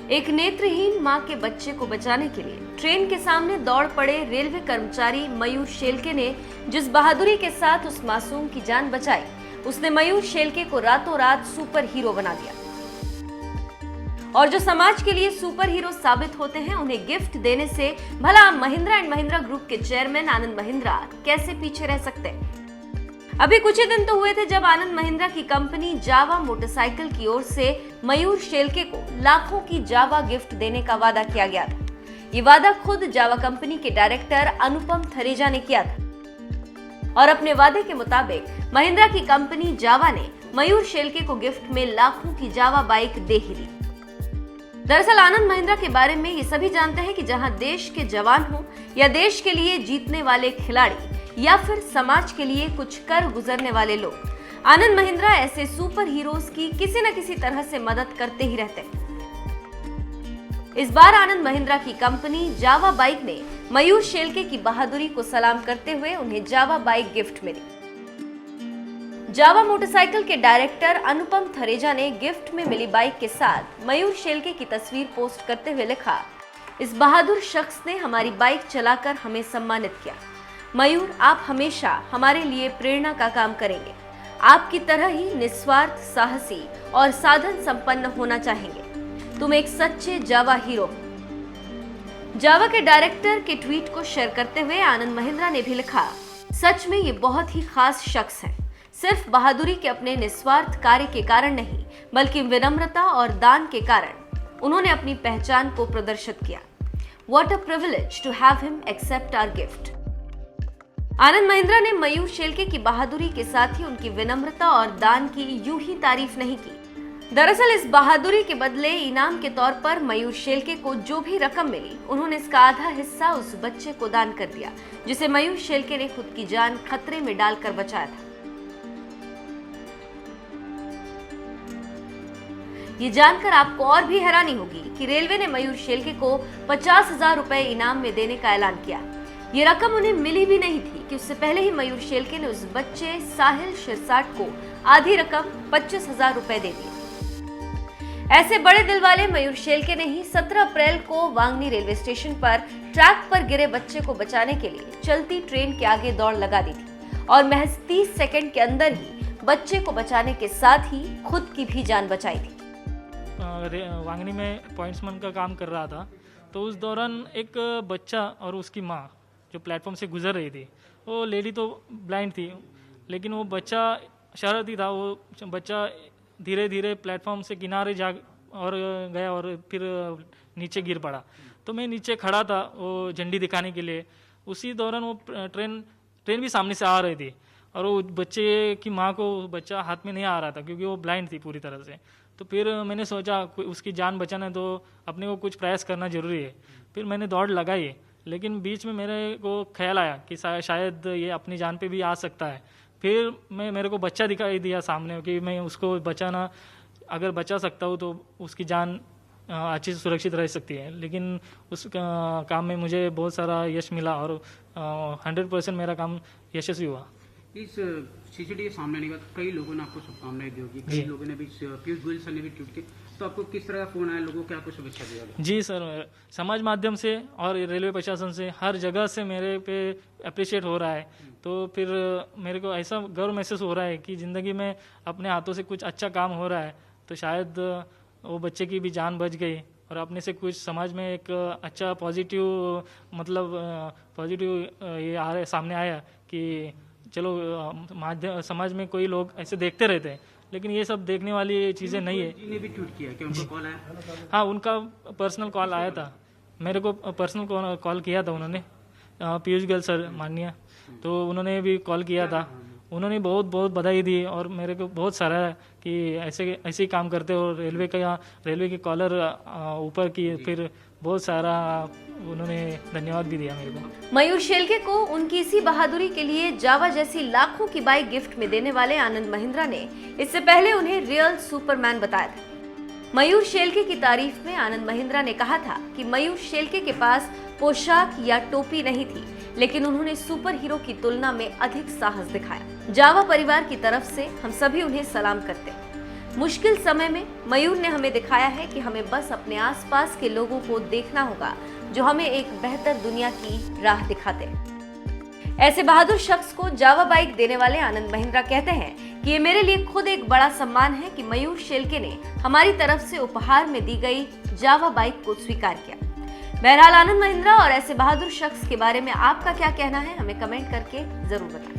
एक नेत्रहीन मां के बच्चे को बचाने के लिए ट्रेन के सामने दौड़ पड़े रेलवे कर्मचारी मयूर शेलके ने जिस बहादुरी के साथ उस मासूम की जान बचाई, उसने मयूर शेलके को रातों रात सुपर हीरो बना दिया। और जो समाज के लिए सुपर हीरो साबित होते हैं, उन्हें गिफ्ट देने से भला महिंद्रा एंड महिंद्रा ग्रुप के चेयरमैन आनंद महिंद्रा कैसे पीछे रह सकते हैं। अभी कुछ ही दिन तो हुए थे जब आनंद महिंद्रा की कंपनी जावा मोटरसाइकिल की ओर से मयूर शेलके को लाखों की जावा गिफ्ट देने का वादा किया गया था। ये वादा खुद जावा कंपनी के डायरेक्टर अनुपम थरेजा ने किया था और अपने वादे के मुताबिक महिंद्रा की कंपनी जावा ने मयूर शेलके को गिफ्ट में लाखों की जावा बाइक दे ही दी। दरअसल आनंद महिंद्रा के बारे में ये सभी जानते हैं कि जहां देश के जवान हो या देश के लिए जीतने वाले खिलाड़ी या फिर समाज के लिए कुछ कर गुजरने वाले लोग, आनंद महिंद्रा ऐसे सुपर हीरोज की किसी न किसी तरह से मदद करते ही रहते हैं। इस बार आनंद महिंद्रा की कंपनी जावा बाइक ने मयूर शेलके की बहादुरी को सलाम करते हुए उन्हें जावा बाइक गिफ्ट में दी। जावा मोटरसाइकिल के डायरेक्टर अनुपम थरेजा ने गिफ्ट में मिली बाइक के साथ मयूर शेलके की तस्वीर पोस्ट करते हुए लिखा, इस बहादुर शख्स ने हमारी बाइक चलाकर हमें सम्मानित किया। मयूर, आप हमेशा हमारे लिए प्रेरणा का काम करेंगे। आपकी तरह ही निस्वार्थ, साहसी और साधन संपन्न होना चाहेंगे। तुम एक सच्चे जावा हीरो हो। जावा के डायरेक्टर के ट्वीट को शेयर करते हुए आनंद महिंद्रा ने भी लिखा, सच में ये बहुत ही खास शख्स है। सिर्फ बहादुरी के अपने निस्वार्थ कार्य के कारण नहीं, बल्कि विनम्रता और दान के कारण उन्होंने अपनी पहचान को प्रदर्शित किया। What a privilege to have him accept our gift। Anand Mahindra ने मयूर शेलके की बहादुरी के साथ ही उनकी विनम्रता और दान की यूं ही तारीफ नहीं की। दरअसल इस बहादुरी के बदले इनाम के तौर पर मयूर शेलके को जो भी रकम मिली, उन्होंने इसका आधा हिस्सा उस बच्चे को दान कर दिया जिसे मयूर शेलके ने खुद की जान खतरे में डालकर बचाया था। ये जानकर आपको और भी हैरानी होगी कि रेलवे ने मयूर शेलके को 50,000 रुपए इनाम में देने का ऐलान किया। ये रकम उन्हें मिली भी नहीं थी कि उससे पहले ही मयूर शेलके ने उस बच्चे साहिल शिरसाट को आधी रकम 25,000 रुपए दे दी। ऐसे बड़े दिल वाले मयूर शेलके ने ही 17 अप्रैल को वांगनी रेलवे स्टेशन पर ट्रैक पर गिरे बच्चे को बचाने के लिए चलती ट्रेन के आगे दौड़ लगा दी थी और महज 30 सेकंड के अंदर ही बच्चे को बचाने के साथ ही खुद की भी जान बचाई थी। वांगनी में पॉइंट्समैन का काम कर रहा था, तो उस दौरान एक बच्चा और उसकी माँ जो प्लेटफॉर्म से गुजर रही थी, वो लेडी तो ब्लाइंड थी, लेकिन वो बच्चा शरारती था। वो बच्चा धीरे धीरे प्लेटफॉर्म से किनारे जा और गया और फिर नीचे गिर पड़ा। तो मैं नीचे खड़ा था वो झंडी दिखाने के लिए। उसी दौरान वो ट्रेन भी सामने से आ रही थी और वो बच्चे की माँ को बच्चा हाथ में नहीं आ रहा था क्योंकि वो ब्लाइंड थी पूरी तरह से। तो फिर मैंने सोचा उसकी जान बचाना है तो अपने को कुछ प्रयास करना ज़रूरी है। फिर मैंने दौड़ लगाई, लेकिन बीच में मेरे को ख्याल आया कि शायद ये अपनी जान पे भी आ सकता है। फिर मेरे को बच्चा दिखाई दिया सामने कि मैं उसको बचाना, अगर बचा सकता हूँ तो उसकी जान अच्छी से सुरक्षित रह सकती है। लेकिन उस काम में मुझे बहुत सारा यश मिला और 100% मेरा काम यशस्वी हुआ। इस सीसीटीवी सामने आने के बाद कई लोगों ने आपको शुभकामनाएं दी होगी, कई लोगों ने भी, पीयूष गोयल सर ने भी ट्वीट किया, तो आपको किस तरह का फोन आया, लोगों को क्या कुछ शुभेच्छा दिया? जी सर, समाज माध्यम से और रेलवे प्रशासन से हर जगह से मेरे पे अप्रिशिएट हो रहा है। तो फिर मेरे को ऐसा गर्व महसूस हो रहा है कि ज़िंदगी में अपने हाथों से कुछ अच्छा काम हो रहा है। तो शायद वो बच्चे की भी जान बच गई और अपने से कुछ समाज में एक अच्छा पॉजिटिव ये सामने आया कि चलो समाज में कोई लोग ऐसे देखते रहते हैं, लेकिन ये सब देखने वाली चीज़ें नहीं है। ने भी ट्वीट किया, क्या उनको कॉल आया? हाँ, उनका पर्सनल कॉल आया था, मेरे को पर्सनल कॉल किया था उन्होंने, पीयूष गोयल सर माननीय, तो उन्होंने भी कॉल किया था। उन्होंने बहुत बहुत बधाई दी और मेरे को बहुत सराहा कि ऐसे ही काम करते हो। रेलवे के कॉलर ऊपर की, फिर बहुत सारा उन्होंने धन्यवाद भी दिया मेरे को। मयूर शेलके को उनकी इसी बहादुरी के लिए जावा जैसी लाखों की बाइक गिफ्ट में देने वाले आनंद महिंद्रा ने इससे पहले उन्हें रियल सुपरमैन बताया था। मयूर शेलके की तारीफ में आनंद महिंद्रा ने कहा था कि मयूर शेलके के पास पोशाक या टोपी नहीं थी, लेकिन उन्होंने सुपर हीरो की तुलना में अधिक साहस दिखाया। जावा परिवार की तरफ से हम सभी उन्हें सलाम करते हैं। मुश्किल समय में मयूर ने हमें दिखाया है कि हमें बस अपने आसपास के लोगों को देखना होगा जो हमें एक बेहतर दुनिया की राह दिखाते हैं। ऐसे बहादुर शख्स को जावा बाइक देने वाले आनंद महिंद्रा कहते हैं कि ये मेरे लिए खुद एक बड़ा सम्मान है कि मयूर शेलके ने हमारी तरफ से उपहार में दी गई जावा बाइक को स्वीकार किया। बहरहाल आनंद महिंद्रा और ऐसे बहादुर शख्स के बारे में आपका क्या कहना है, हमें कमेंट करके जरूर बताएं।